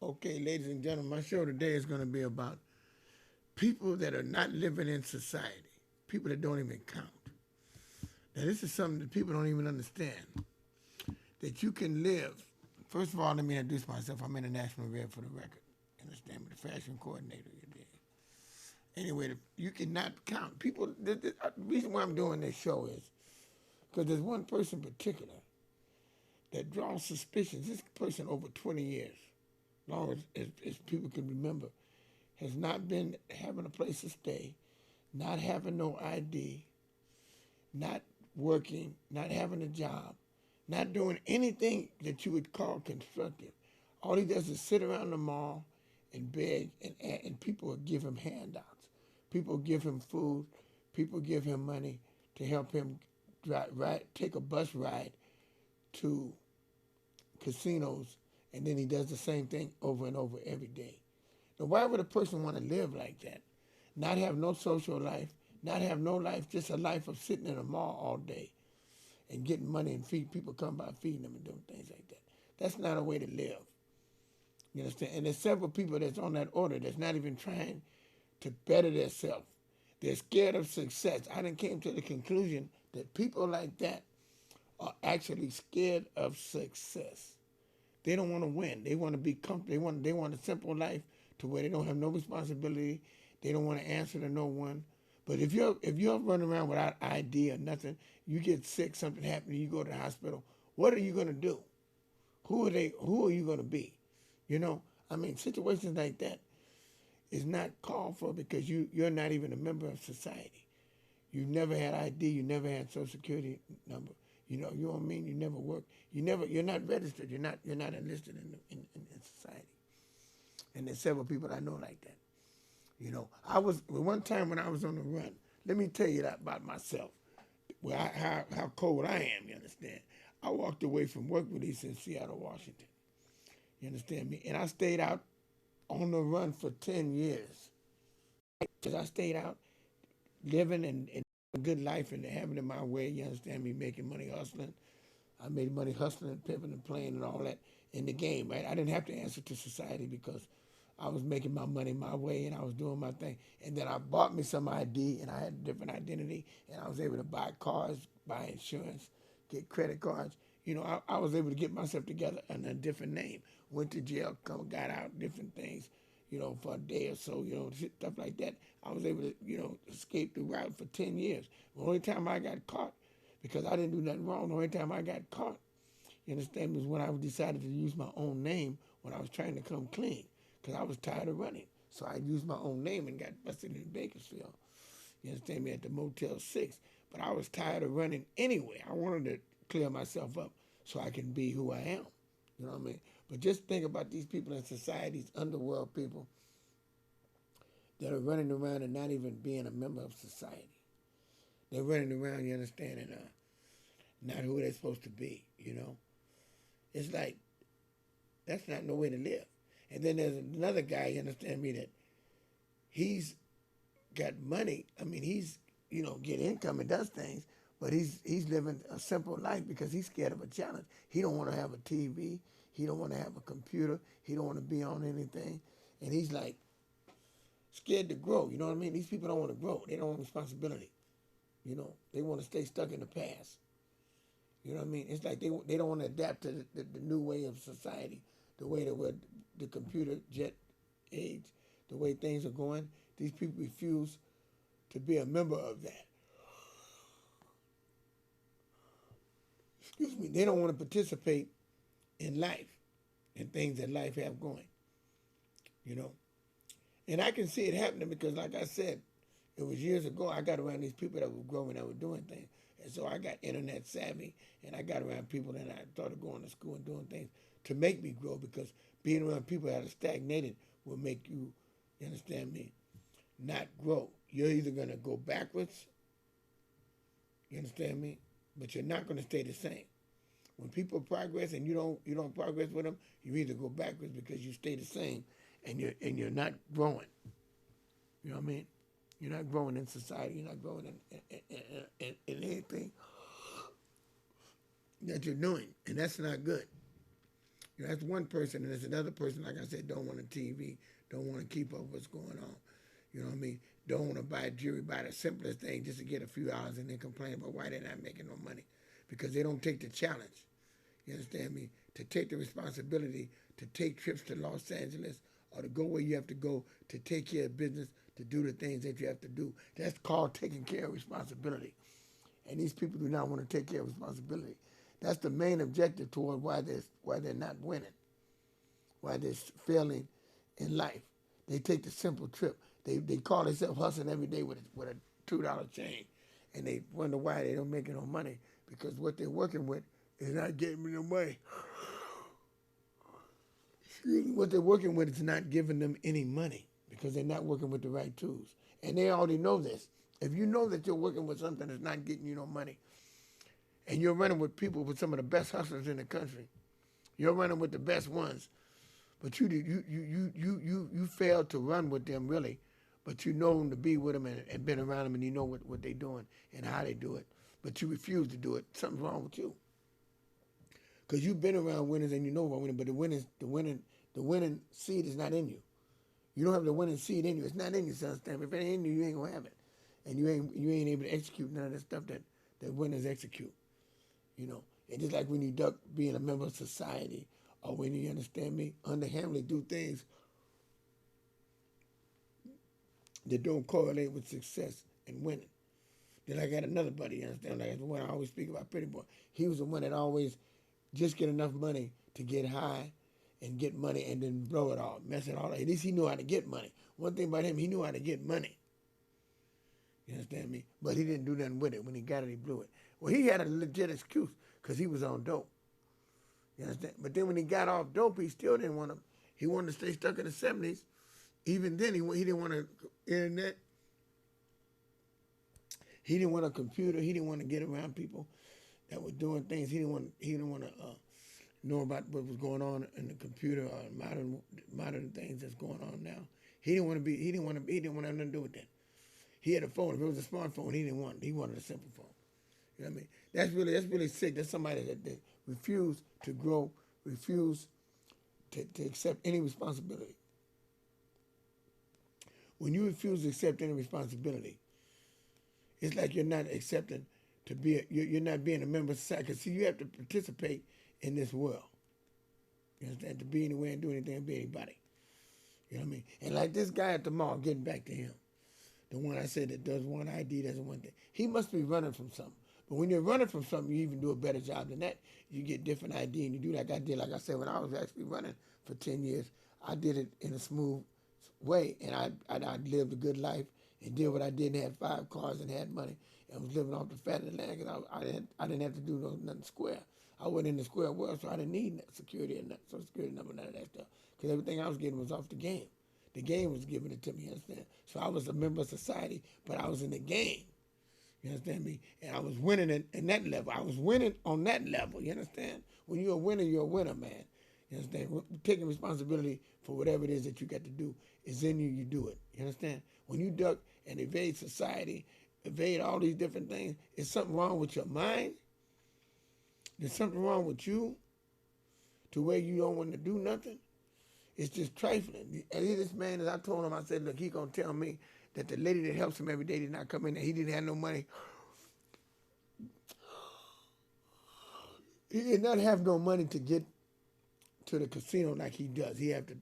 Okay, ladies and gentlemen, my show today is going to be about people that are not living in society, people that don't even count. Now, this is something that people don't even understand. That you can live. First of all, let me introduce myself. I'm International Red for the record. Understand me, the fashion coordinator. You did. Anyway, you cannot count. People, the reason why I'm doing this show is because there's one person in particular that draws suspicions. This person over 20 years, as long as people can remember, has not been having a place to stay, not having no ID, not working, not having a job, not doing anything that you would call constructive. All he does is sit around the mall and beg, and people will give him handouts. People give him food. People give him money to help him take a bus ride to casinos, and then he does the same thing over and over every day. Now, why would a person want to live like that? Not have no social life, not have no life, just a life of sitting in a mall all day and getting money and feed people come by feeding them and doing things like that. That's not a way to live. You understand? And there's several people that's on that order that's not even trying to better themselves. They're scared of success. I done came to the conclusion that people like that are actually scared of success. They don't want to win. They want to be comfortable. They want a simple life to where they don't have no responsibility. They don't want to answer to no one. But if you're running around without ID or nothing, you get sick, something happens, you go to the hospital. What are you going to do? Who are you going to be? You know, I mean, situations like that is not called for because you're not even a member of society. You never had ID. You never had Social Security number. You know what I mean. You never worked. You're not registered. You're not enlisted in society. And there's several people I know like that. You know, I was one time when I was on the run. Let me tell you that about myself. Well, how cold I am. You understand? I walked away from work release in Seattle, Washington. You understand me? And I stayed out on the run for 10 years. Because I stayed out living and a good life and having it my way. You understand me? Making money hustling. I made money hustling, pimping, and playing and all that in the game, right? I didn't have to answer to society because I was making my money my way and I was doing my thing. And then I bought me some ID and I had a different identity and I was able to buy cars, buy insurance, get credit cards. You know, I was able to get myself together under a different name. Went to jail, got out, different things, you know, for a day or so, you know, stuff like that. I was able to, you know, escape the route for 10 years. The only time I got caught, because I didn't do nothing wrong, the only time I got caught, you understand, was when I decided to use my own name when I was trying to come clean, because I was tired of running. So I used my own name and got busted in Bakersfield. You understand me, at the Motel 6. But I was tired of running anyway. I wanted to clear myself up so I can be who I am. You know what I mean? But just think about these people in society, these underworld people that are running around and not even being a member of society. They're running around, you understand, and not who they're supposed to be, you know? It's like, that's not no way to live. And then there's another guy, you understand me, that he's got money. I mean, he's, you know, get income and does things, but he's living a simple life because he's scared of a challenge. He don't want to have a TV. He don't want to have a computer. He don't want to be on anything. And he's like scared to grow. You know what I mean? These people don't want to grow. They don't want responsibility. You know, they want to stay stuck in the past. You know what I mean? It's like they don't want to adapt to the new way of society, the way that we're, the computer jet age, the way things are going. These people refuse to be a member of that. Excuse me. They don't want to participate in life and things that life have going. You know, and I can see it happening because, like I said, it was years ago. I got around these people that were growing, that were doing things, and so I got internet savvy, and I got around people that I started going to school and doing things to make me grow. Because being around people that are stagnated will make you, you understand me, not grow. You're either gonna go backwards, you understand me, but you're not gonna stay the same. When people progress and you don't progress with them, you either go backwards because you stay the same, and you're not growing. You know what I mean? You're not growing in society. You're not growing in anything that you're doing, and that's not good. You know, that's one person, and there's another person, like I said, don't want a TV, don't want to keep up what's going on. You know what I mean? Don't want to buy jewelry, buy the simplest thing just to get a few hours and then complain about why they're not making no money. Because they don't take the challenge, you understand me, to take the responsibility to take trips to Los Angeles or to go where you have to go to take care of business, to do the things that you have to do. That's called taking care of responsibility. And these people do not want to take care of responsibility. That's the main objective toward why they're not winning, why they're failing in life. They take the simple trip. They call themselves hustling every day with a $2 chain, and they wonder why they don't make no money, because what they're working with is not getting them no money. What they're working with is not giving them any money because they're not working with the right tools, and they already know this. If you know that you're working with something that's not getting you no money, and you're running with people with some of the best hustlers in the country, you're running with the best ones, but you failed to run with them really, but you know them to be with them and been around them, and you know what they're doing and how they do it, but you refuse to do it. Something's wrong with you, because you've been around winners and you know about winning, but the winning seed is not in you. You don't have the winning seed in you. It's not in you, son. If it ain't in you, you ain't gonna have it, and you ain't able to execute none of the stuff that winners execute. You know, and just like when you duck being a member of society, or when you understand me, underhandedly do things that don't correlate with success and winning. Then I got another buddy, you understand? Like the one I always speak about, Pretty Boy. He was the one that always just get enough money to get high and get money and then blow it all, mess it all up. At least he knew how to get money. One thing about him, he knew how to get money. You understand me? But he didn't do nothing with it. When he got it, he blew it. Well, he had a legit excuse because he was on dope. You understand? But then when he got off dope, he still didn't want to. He wanted to stay stuck in the 70s. Even then, he didn't want to internet. He didn't want a computer. He didn't want to get around people that were doing things. He didn't want to know about what was going on in the computer or modern things that's going on now. He didn't want to have nothing to do with that. He had a phone. If it was a smartphone, he didn't want it. He wanted a simple phone. You know what I mean? That's really sick. That's somebody that refused to grow, refused to accept any responsibility. When you refuse to accept any responsibility, it's like you're not accepting to be, you're not being a member of society. Because see, you have to participate in this world. You understand? To be anywhere and do anything and be anybody. You know what I mean? And like this guy at the mall, getting back to him, the one I said that does one ID, does one thing. He must be running from something. But when you're running from something, you even do a better job than that. You get different ID and you do like I did. Like I said, when I was actually running for 10 years, I did it in a smooth way, and I lived a good life and did what I did and had 5 cars and had money and was living off the fat of the land because I didn't have to do nothing square. I went in the square world, so I didn't need security and social security number, none of that stuff, because everything I was getting was off the game. The game was giving it to me, you understand? So I was a member of society, but I was in the game. You understand me? And I was winning in that level. I was winning on that level, you understand? When you're a winner, man. You understand? Taking responsibility for whatever it is that you got to do is in you, you do it. You understand? When you duck and evade society, evade all these different things, is something wrong with your mind? There's something wrong with you to where you don't want to do nothing? It's just trifling. And this man, as I told him, I said, look, he going to tell me that the lady that helps him every day did not come in and he didn't have no money. He did not have no money to get to the casino like he does. He have to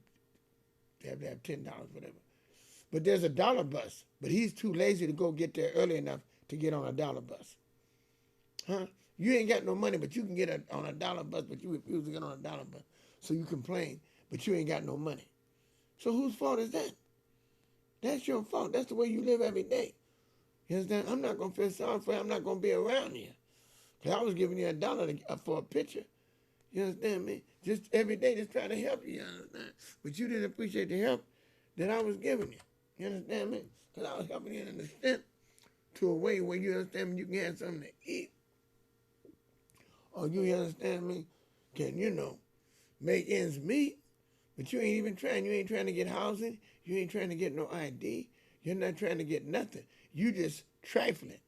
have $10, whatever. But there's a dollar bus. But he's too lazy to go get there early enough to get on a dollar bus. Huh? You ain't got no money, but you can get on a dollar bus, but you refuse to get on a dollar bus. So you complain, but you ain't got no money. So whose fault is that? That's your fault. That's the way you live every day. You understand? I'm not going to feel sorry for you. I'm not going to be around you. Because I was giving you $1 for a picture. You understand me? Just every day, just trying to help you. You understand? But you didn't appreciate the help that I was giving you. You understand me? Because I was helping you in an extent to a way where you understand me, you can have something to eat. Or you understand me, can, make ends meet. But you ain't even trying. You ain't trying to get housing. You ain't trying to get no ID. You're not trying to get nothing. You just trifling.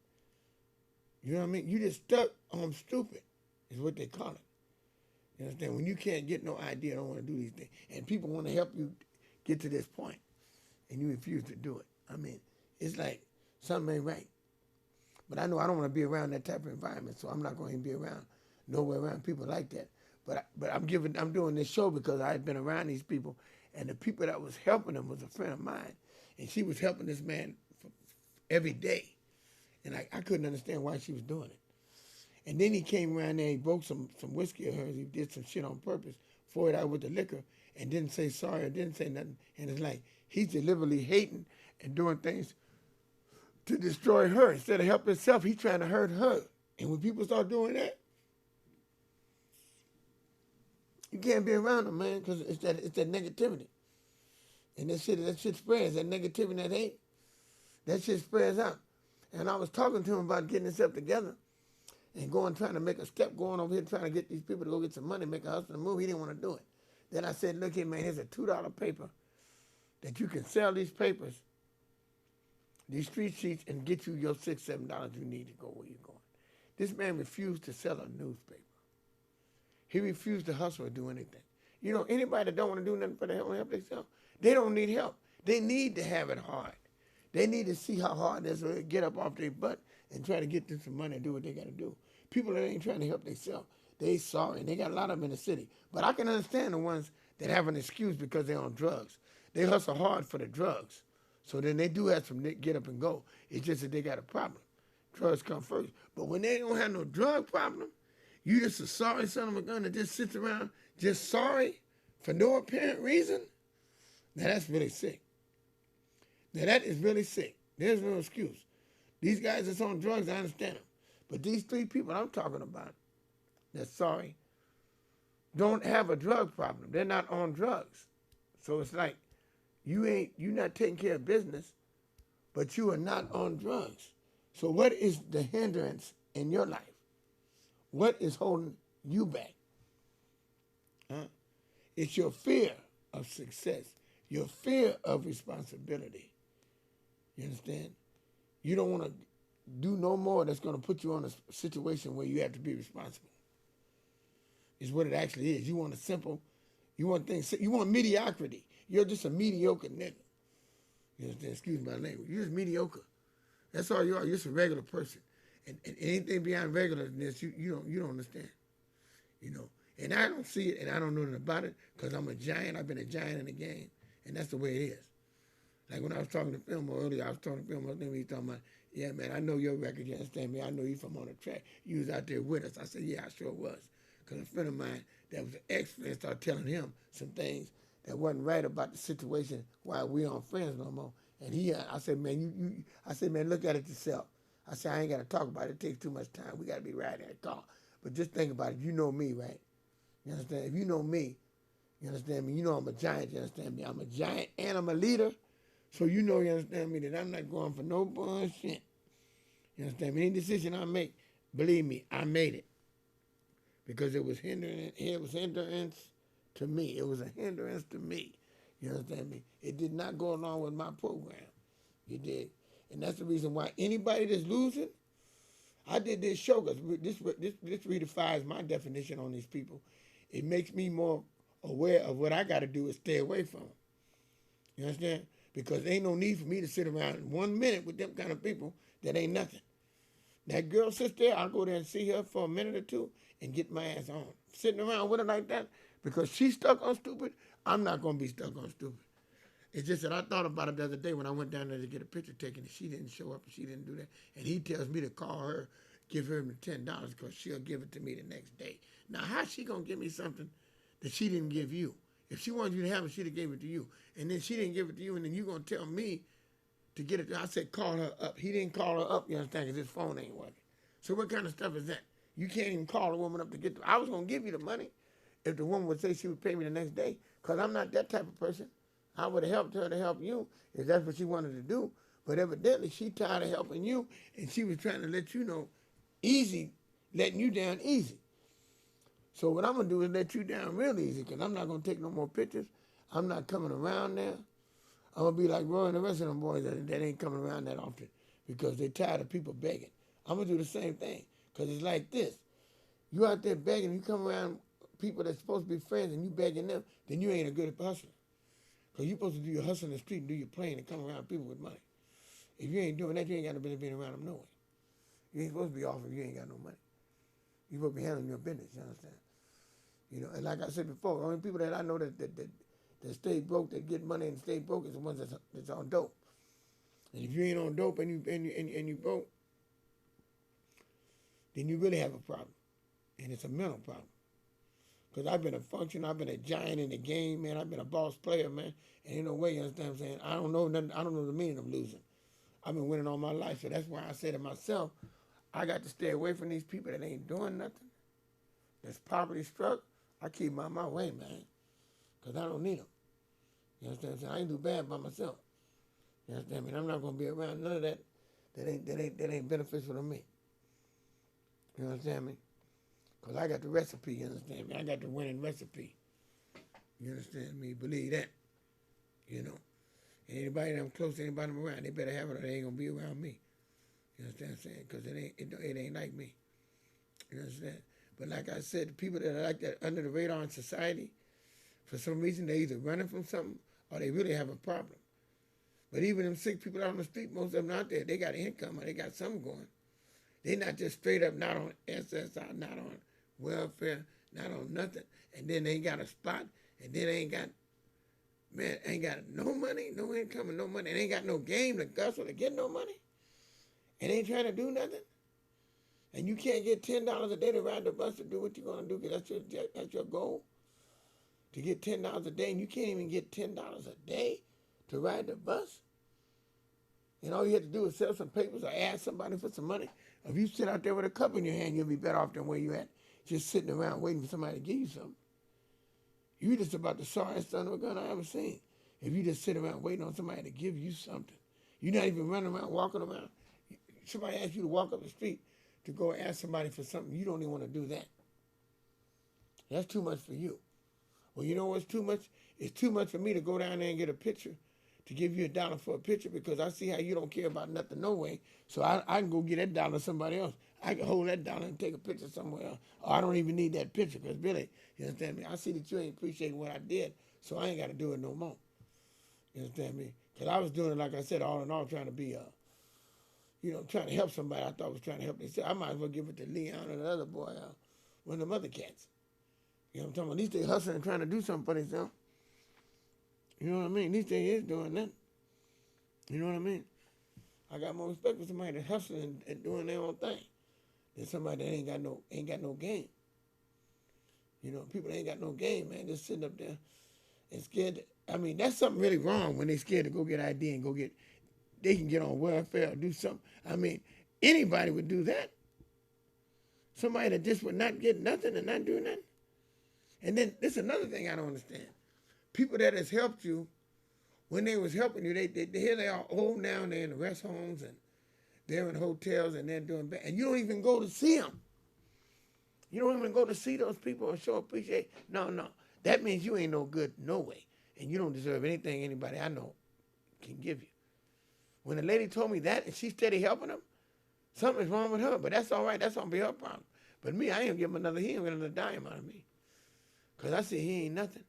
You know what I mean? You just stuck on stupid is what they call it. You understand? When you can't get no idea, don't want to do these things, and people want to help you get to this point, and you refuse to do it. I mean, it's like something ain't right. But I know I don't want to be around that type of environment, so I'm not going to be around nowhere around people like that. But I'm doing this show because I had been around these people, and the people that was helping them was a friend of mine, and she was helping this man every day, and I couldn't understand why she was doing it. And then he came around there, he broke some whiskey of hers, he did some shit on purpose, poured it out with the liquor, and didn't say sorry or didn't say nothing. And it's like he's deliberately hating and doing things to destroy her. Instead of help himself, he's trying to hurt her. And when people start doing that, you can't be around them, man, because it's that negativity. And that shit spreads, that negativity, that hate, that shit spreads out. And I was talking to him about getting himself together and trying to make a step, going over here trying to get these people to go get some money, make a husband move. He didn't want to do it. Then I said, look here, man, here's a $2 paper that you can sell these papers, these street sheets, and get you your $6, $7 you need to go where you're going. This man refused to sell a newspaper. He refused to hustle or do anything. You know, anybody that don't want to do nothing for the help themselves, they don't need help. They need to have it hard. They need to see how hard it is to get up off their butt and try to get them some money and do what they got to do. People that ain't trying to help themselves, they sorry, and they got a lot of them in the city. But I can understand the ones that have an excuse because they're on drugs. They hustle hard for the drugs. So then they do have some get up and go. It's just that they got a problem. Drugs come first. But when they don't have no drug problem, you just a sorry son of a gun that just sits around just sorry for no apparent reason. Now that's really sick. Now that is really sick. There's no excuse. These guys that's on drugs, I understand them. But these three people I'm talking about that's sorry don't have a drug problem. They're not on drugs. So it's like you're not taking care of business, but you are not on drugs. So what is the hindrance in your life? What is holding you back? It's your fear of success, your fear of responsibility. You understand? You don't want to do no more that's going to put you on a situation where you have to be responsible. Is what it actually is. You want a simple, you want mediocrity. You're just a mediocre nigga. You understand? Excuse my language. You're just mediocre. That's all you are. You're just a regular person. And anything beyond regularness, you don't understand. You know. And I don't see it, and I don't know nothing about it because I'm a giant. I've been a giant in the game, and that's the way it is. Like when I was talking to Fillmore earlier, I was talking to Fillmore, he was talking about, yeah, man, I know your record, you understand me? I know you from on the track. You was out there with us. I said, yeah, I sure was. Because a friend of mine that was an ex-friend started telling him some things that wasn't right about the situation why we aren't friends no more. And I said, man, I said, man, look at it yourself. I said, I ain't got to talk about it. It takes too much time. We got to be riding that car. But just think about it. You know me, right? You understand? If you know me, you understand me? You know I'm a giant, you understand me? I'm a giant and I'm a leader. So you know, you understand me, that I'm not going for no bullshit. You understand me? Any decision I make, believe me, I made it. Because it was hindrance to me. It was a hindrance to me. You understand me? It did not go along with my program. You did. And that's the reason why anybody that's losing, I did this show because this redefines my definition on these people. It makes me more aware of what I got to do is stay away from them. You understand? Because there ain't no need for me to sit around 1 minute with them kind of people that ain't nothing. That girl sits there, I'll go there and see her for a minute or two and get my ass on. Sitting around with her like that, because she's stuck on stupid, I'm not going to be stuck on stupid. It's just that I thought about it the other day when I went down there to get a picture taken and she didn't show up and she didn't do that. And he tells me to call her, give her the $10 because she'll give it to me the next day. Now, how's she going to give me something that she didn't give you? If she wanted you to have it, she'd have gave it to you. And then she didn't give it to you, and then you're going to tell me to get it. I said, call her up. He didn't call her up, you understand, because his phone ain't working. So what kind of stuff is that? You can't even call a woman up to get I was going to give you the money if the woman would say she would pay me the next day, because I'm not that type of person. I would have helped her to help you if that's what she wanted to do. But evidently, she tired of helping you, and she was trying to let you know easy, letting you down easy. So what I'm going to do is let you down real easy, because I'm not going to take no more pictures. I'm not coming around there. I'm going to be like Roy and the rest of them boys that ain't coming around that often because they're tired of people begging. I'm going to do the same thing because it's like this. You out there begging, you come around people that's supposed to be friends and you begging them, then you ain't a good hustler. Because you're supposed to do your hustle in the street and do your playing and come around people with money. If you ain't doing that, you ain't got to be around them no way. You ain't supposed to be off if you ain't got no money. You're supposed to be handling your business, you understand? You know, and like I said before, the only people that I know that stay broke, that get money and stay broke is the ones that's on dope. And if you ain't on dope and you broke, then you really have a problem. And it's a mental problem. Because I've been a functioner, I've been a giant in the game, man. I've been a boss player, man. And ain't no way, you understand what I'm saying? I don't know nothing, I don't know the meaning of losing. I've been winning all my life. So that's why I say to myself, I got to stay away from these people that ain't doing nothing, that's poverty struck. I keep them out my way, man. Because I don't need them. You understand what I'm saying? I ain't do bad by myself. You understand me? I'm not going to be around none of that ain't beneficial to me. You understand me? Because I got the recipe, you understand me? I got the winning recipe. You understand me? Believe that. You know? And anybody that I'm close to, anybody I'm around, they better have it or they ain't going to be around me. You understand what I'm saying? Because it ain't like me. You understand? But like I said, the people that are like that under the radar in society, for some reason, they're either running from something or they really have a problem. But even them sick people out on the street, most of them out there, they got income or they got something going. They not just straight up not on SSI, not on welfare, not on nothing. And then they ain't got a spot, and then they ain't got no money, no income, and no money. And ain't got no game to guzzle to get no money. And ain't trying to do nothing. And you can't get $10 a day to ride the bus to do what you're going to do because that's your goal. To get $10 a day, and you can't even get $10 a day to ride the bus. And all you have to do is sell some papers or ask somebody for some money. If you sit out there with a cup in your hand, you'll be better off than where you at, just sitting around waiting for somebody to give you something. You're just about the sorriest son of a gun I ever seen. If you just sit around waiting on somebody to give you something. You're not even running around, walking around. Somebody asks you to walk up the street to go ask somebody for something. You don't even want to do that. That's too much for you. Well, you know what's too much? It's too much for me to go down there and get a picture, to give you $1 for a picture, because I see how you don't care about nothing no way. So I can go get that $1 to somebody else. I can hold that $1 and take a picture somewhere else. Or I don't even need that picture because really, you understand me? I see that you ain't appreciating what I did, so I ain't got to do it no more. You understand me? Because I was doing it, like I said, all in all, trying to be, trying to help somebody. I thought I was trying to help. They said I might as well give it to Leon and the other boy, one of them other cats. You know what I'm talking about? At least they hustling and trying to do something for themselves. You know what I mean? At least they is doing that. You know what I mean? I got more respect for somebody that's hustling and doing their own thing than somebody that ain't got no game. You know, people that ain't got no game, man, just sitting up there and scared. That's something really wrong when they scared to go get ID and they can get on welfare or do something. Anybody would do that. Somebody that just would not get nothing and not do nothing. And then this is another thing I don't understand. People that has helped you, when they was helping you, here they are old now and they're in the rest homes and they're in hotels and they're doing bad. And you don't even go to see them. You don't even go to see those people or show appreciation. No. That means you ain't no good no way. And you don't deserve anything anybody I know can give you. When the lady told me that and she steady helping them, something's wrong with her. But that's all right. That's going to be her problem. But me, I ain't give him he ain't going to dime out of me. Because I see he ain't nothing.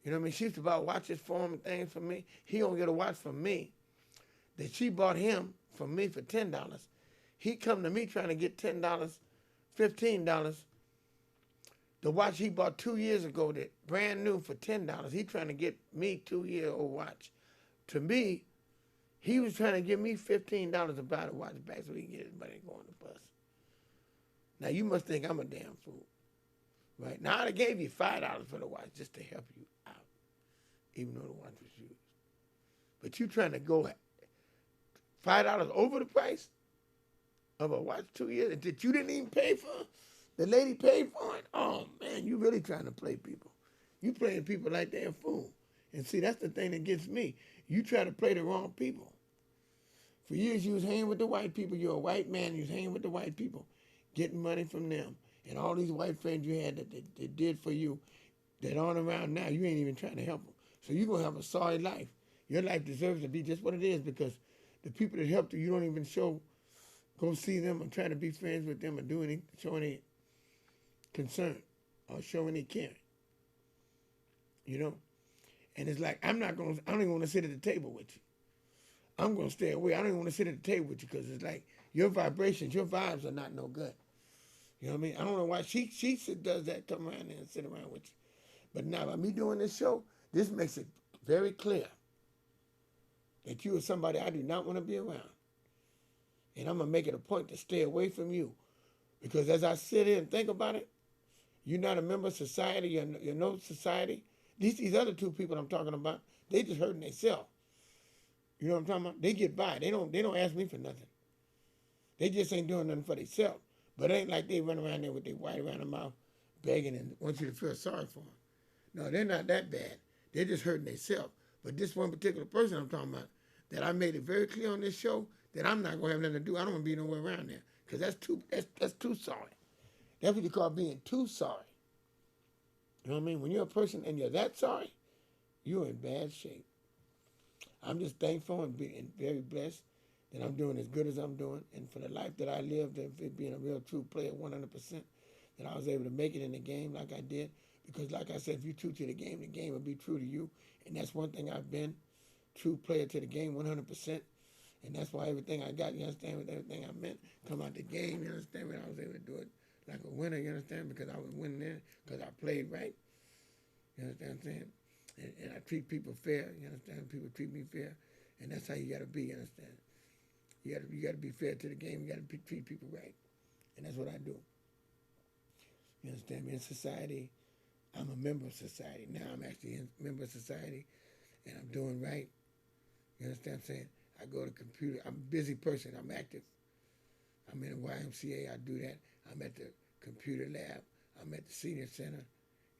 You know what I mean? She used to buy watches for him and things for me. He don't get a watch from me that she bought him from me for $10. He come to me trying to get $10, $15. The watch he bought 2 years ago, that brand new for $10, he trying to get me 2-year-old watch. To me, he was trying to give me $15 to buy the watch back so he can get his money and go on the bus. Now, you must think I'm a damn fool. Right? Now, I'd have gave you $5 for the watch just to help you out, even though the watch was used. But you trying to go $5 over the price of a watch 2 years that you didn't even pay for? The lady paid for it? Oh, man, you really trying to play people. You playing people like they're a fool. And see, that's the thing that gets me. You try to play the wrong people. For years, you was hanging with the white people. You're a white man. You was hanging with the white people, getting money from them. And all these white friends you had that did for you, that aren't around now, you ain't even trying to help them. So you're going to have a sorry life. Your life deserves to be just what it is, because the people that helped you, you don't even go see them or try to be friends with them or show any concern. or show any caring. You know? And it's like, I don't even want to sit at the table with you. I'm going to stay away. I don't even want to sit at the table with you because it's like your vibrations, your vibes are not no good. You know what I mean? I don't know why she does that, come around there and sit around with you. But now, by me doing this show, this makes it very clear that you are somebody I do not want to be around. And I'm going to make it a point to stay away from you. Because as I sit here and think about it, you're not a member of society, you're no society. These other two people I'm talking about, they just hurting themselves. You know what I'm talking about? They get by. They don't ask me for nothing. They just ain't doing nothing for themselves. But it ain't like they run around there with their white around their mouth begging and want you to feel sorry for them. No, they're not that bad. They're just hurting themselves. But this one particular person I'm talking about, that I made it very clear on this show that I'm not going to have nothing to do. I don't want to be nowhere around there because that's too sorry. That's what you call being too sorry. You know what I mean? When you're a person and you're that sorry, you're in bad shape. I'm just thankful and very blessed that I'm doing as good as I'm doing, and for the life that I lived, and being a real true player 100%, that I was able to make it in the game like I did. Because like I said, if you're true to the game will be true to you. And that's one thing I've been, true player to the game 100%. And that's why everything I got, you understand, with everything I meant, come out the game, you understand, when I was able to do it like a winner, you understand, because I was winning there, because I played right. You understand what I'm saying? And I treat people fair, you understand? People treat me fair. And that's how you got to be, you understand? You got to be fair to the game. You got to treat people right. And that's what I do. You understand me? In society, I'm a member of society. Now I'm actually a member of society, and I'm doing right. You understand what I'm saying? I go to computer. I'm a busy person. I'm active. I'm in the YMCA. I do that. I'm at the computer lab. I'm at the senior center.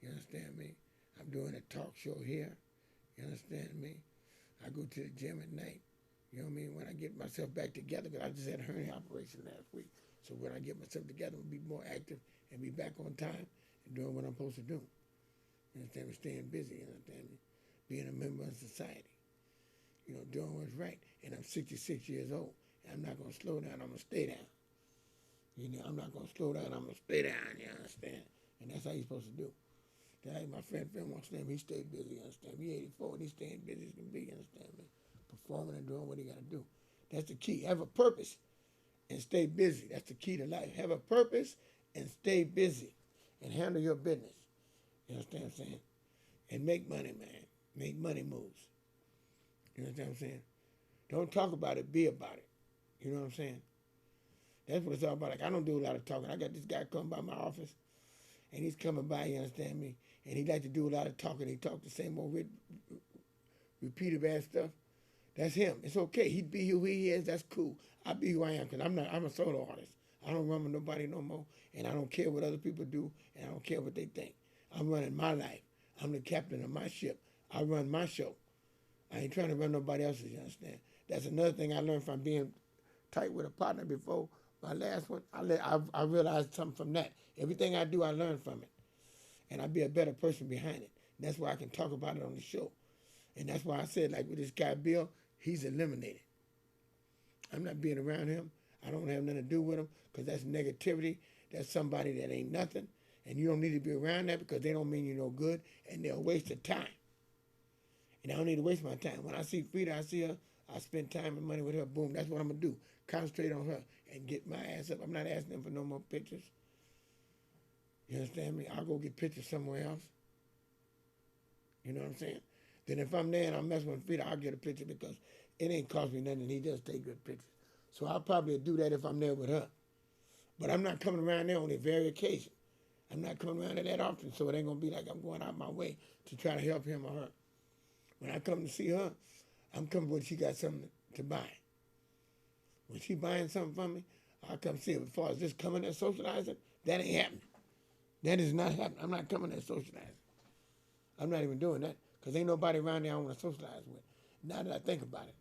You understand me? I'm doing a talk show here. You understand me? I go to the gym at night. You know what I mean? When I get myself back together, because I just had a hernia operation last week. So when I get myself together, I'll be more active and be back on time and doing what I'm supposed to do. You understand me? Staying busy, you understand me? Being a member of society. You know, doing what's right. And I'm 66 years old. And I'm not going to slow down. I'm going to stay down. You know, I'm not going to slow down. I'm going to stay down, you understand? And that's how you're supposed to do. Like my friend wants to he stayed busy, you understand me? He 84 and he's staying busy as can be, you understand me? Performing and doing what he got to do. That's the key. Have a purpose and stay busy. That's the key to life. Have a purpose and stay busy and handle your business. You understand what I'm saying? And make money, man. Make money moves. You understand what I'm saying? Don't talk about it, be about it. You know what I'm saying? That's what it's all about. Like, I don't do a lot of talking. I got this guy come by my office, and he's coming by, you understand me? And he like to do a lot of talking. He talk the same old repeated bad stuff. That's him. It's okay. He be who he is. That's cool. I be who I am because I'm a solo artist. I don't run with nobody no more, and I don't care what other people do, and I don't care what they think. I'm running my life. I'm the captain of my ship. I run my show. I ain't trying to run nobody else's, you understand? That's another thing I learned from being tight with a partner before. My last one, I realized something from that. Everything I do, I learn from it. And I be a better person behind it. And that's why I can talk about it on the show. And that's why I said, like with this guy Bill, he's eliminated. I'm not being around him. I don't have nothing to do with him because that's negativity. That's somebody that ain't nothing. And you don't need to be around that because they don't mean you no good. And they're a waste of time. And I don't need to waste my time. When I see Frida, I see her, I spend time and money with her. Boom, that's what I'm going to do. Concentrate on her and get my ass up. I'm not asking them for no more pictures. You understand me? I'll go get pictures somewhere else. You know what I'm saying? Then if I'm there and I'm messing with Frida, I'll get a picture because it ain't cost me nothing and he does take good pictures. So I'll probably do that if I'm there with her. But I'm not coming around there on a very occasion. I'm not coming around there that often, so it ain't going to be like I'm going out my way to try to help him or her. When I come to see her, I'm coming when she got something to buy. When she buying something from me, I'll come see her. As far as just coming there socializing, that ain't happening. That is not happening. I'm not coming there socializing. I'm not even doing that because ain't nobody around there I want to socialize with. Now that I think about it.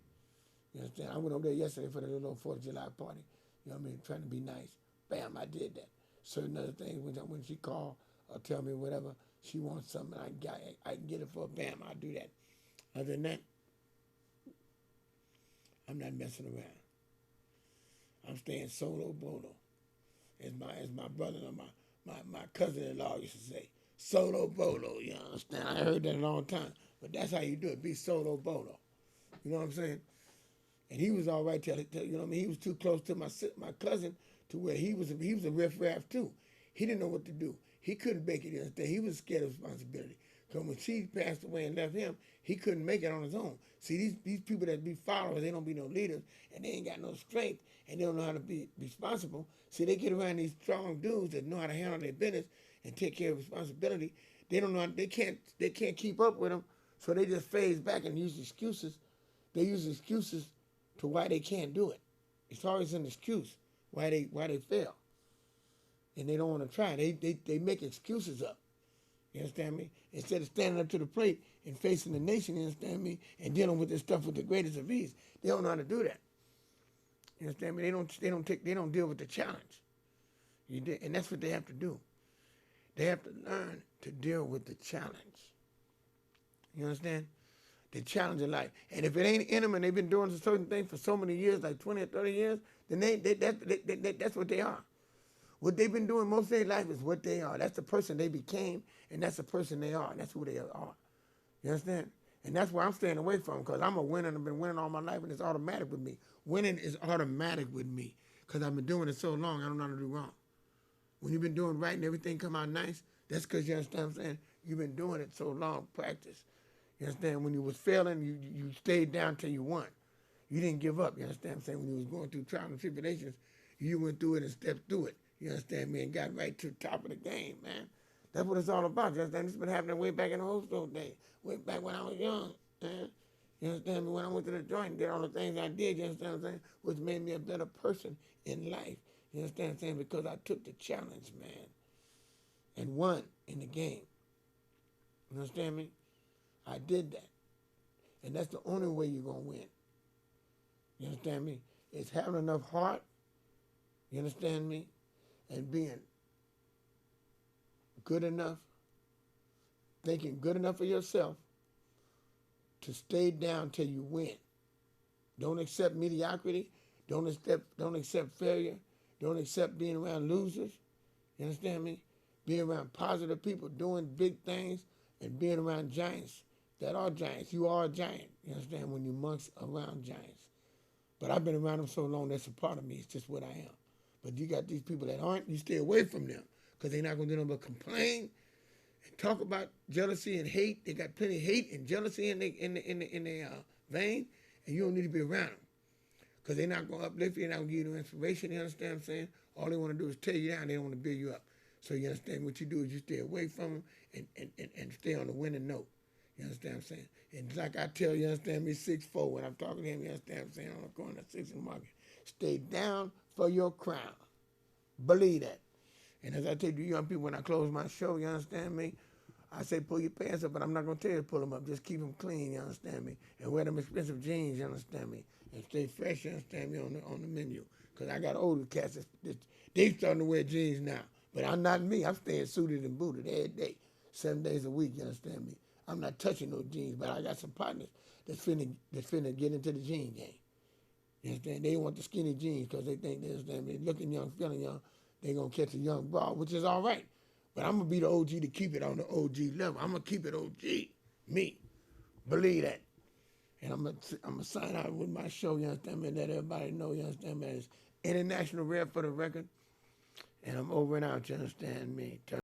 You understand? I went over there yesterday for the little 4th of July party. You know what I mean? Trying to be nice. Bam, I did that. Certain other things, when she call or tell me whatever, she wants something, I can get it for her. Bam, I'll do that. Other than that, I'm not messing around. I'm staying solo bolo. As my brother or my cousin-in-law used to say, solo bolo, you understand? I heard that a long time. But that's how you do it, be solo bolo. You know what I'm saying? And he was all right till you know what I mean? He was too close to my cousin to where he was a riff-raff too. He didn't know what to do. He couldn't make it, you understand? He was scared of responsibility. Because when she passed away and left him, he couldn't make it on his own. See, these people that be followers, they don't be no leaders, and they ain't got no strength, and they don't know how to be responsible. See, they get around these strong dudes that know how to handle their business and take care of responsibility. They don't know how, they can't keep up with them, so they just phase back and use excuses. They use excuses to why they can't do it. It's always an excuse why they fail, and they don't want to try. They make excuses up. You understand me? Instead of standing up to the plate and facing the nation, you understand me, and dealing with this stuff with the greatest of ease, they don't know how to do that. You understand me? They don't deal with the challenge. And that's what they have to do. They have to learn to deal with the challenge. You understand? The challenge of life. And if it ain't in them and they've been doing a certain thing for so many years, like 20 or 30 years, then that's what they are. What they've been doing most of their life is what they are. That's the person they became, and that's the person they are. That's who they are. You understand? And that's why I'm staying away from them, because I'm a winner and I've been winning all my life, and it's automatic with me. Winning is automatic with me because I've been doing it so long, I don't know how to do wrong. When you've been doing right and everything come out nice, that's because, you understand what I'm saying, you've been doing it so long, practice. You understand? When you was failing, you stayed down till you won. You didn't give up, you understand what I'm saying? When you was going through trials and tribulations, you went through it and stepped through it. You understand me? And got right to the top of the game, man. That's what it's all about. You understand? It's been happening way back in the old school days. Way back when I was young, man. You understand me? When I went to the joint and did all the things I did, you understand what I'm saying? Which made me a better person in life. You understand what I'm saying? Because I took the challenge, man. And won in the game. You understand me? I did that. And that's the only way you're going to win. You understand me? It's having enough heart. You understand me? And being good enough, thinking good enough of yourself to stay down till you win. Don't accept mediocrity. Don't accept failure. Don't accept being around losers. You understand me? Being around positive people, doing big things, and being around giants that are giants. You are a giant. You understand? When you're amongst around giants. But I've been around them so long, that's a part of me. It's just what I am. But you got these people that aren't, you stay away from them because they're not going to do nothing but complain and talk about jealousy and hate. They got plenty of hate and jealousy in their vein, and you don't need to be around them because they're not going to uplift you. They're not going to give you no inspiration. You understand what I'm saying? All they want to do is tear you down. They don't want to build you up. So you understand what you do is you stay away from them and stay on the winning note. You understand what I'm saying? And like I tell you, understand me, 6'4", when I'm talking to him, you understand what I'm saying, on the corner of 6th and Market. Stay down for your crown. Believe that. And as I tell you young people when I close my show, you understand me? I say pull your pants up, but I'm not going to tell you to pull them up. Just keep them clean, you understand me? And wear them expensive jeans, you understand me? And stay fresh, you understand me, on the menu. Because I got older cats they starting to wear jeans now. But I'm not me. I'm staying suited and booted every day, 7 days a week, you understand me? I'm not touching no jeans, but I got some partners that's finna get into the jean game. You understand? They want the skinny jeans because they think they're looking young, feeling young. They're going to catch a young broad, which is all right. But I'm going to be the OG to keep it on the OG level. I'm going to keep it OG. Me. Believe that. And I'm going to sign out with my show, you understand me? Let everybody know, you understand me? It's International Rare for the record. And I'm over and out, you understand me?